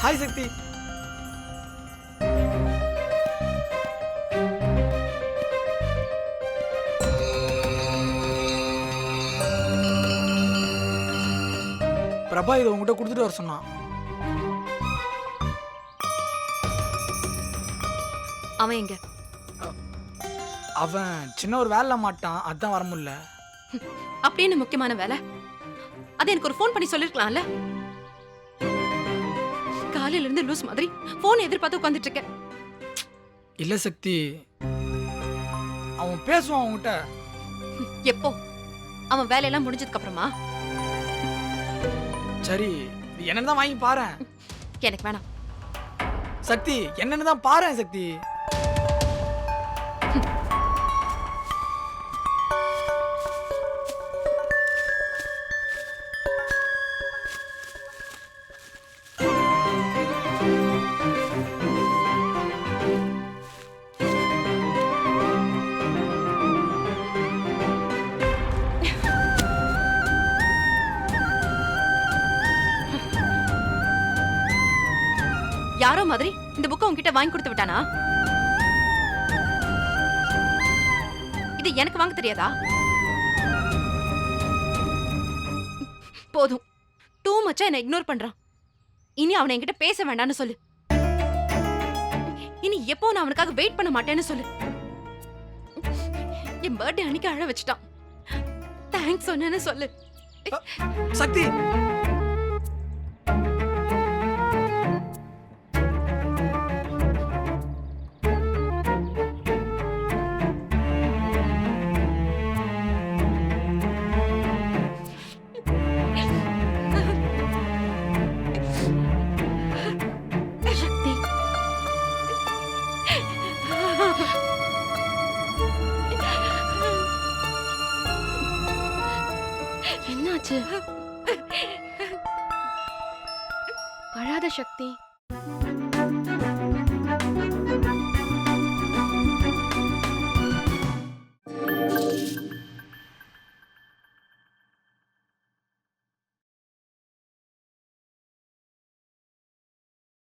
Hi சக்தி. பிரபா இதை உங்ககிட்ட கொடுத்துட்டு வர சொன்னான். அவன் எங்க? அவன் சின்ன ஒரு வேலை மாட்டான், அதான் வர முடியல. அப்படின்னு முக்கியமான வேலை அது எனக்கு ஒரு ஃபோன் பண்ணி சொல்லிருக்கலாம்ல. காலையில இருந்து லூஸ் மாதிரி போன் எதிர்பார்த்து உட்கார்ந்துட்டு இருக்கேன். இல்ல சக்தி, அவன் பேசுவான் உங்ககிட்ட. எப்போ? அவன் வேலையெல்லாம் முடிஞ்சதுக்கு அப்புறமா? சரி, என்னன்னு தான் வாங்கி பாரு. எனக்கு வேணாம் சக்தி, என்னன்னு தான் பாரு சக்தி. யாரோ மாதிரி இந்த புக்கை உன்கிட்ட வாங்கி கொடுத்து விட்டானா? இது எனக்கு வாங்க தெரியாதா? போதும், டூ மச்சா என்ன இக்னோர் பண்றான். இனி அவனை என்கிட்ட பேச வேண்டாம்னு சொல்லு. இனி எப்போ நான் அவனுக்காக வெயிட் பண்ண மாட்டேன்னு சொல்லு. என் பர்த்டே அன்னைக்கு அழ வச்சுட்டான். தேங்க்ஸ் சொன்னேன்னு சொல்லு. சக்தி, என்னாச்சு? அழாத சக்தி.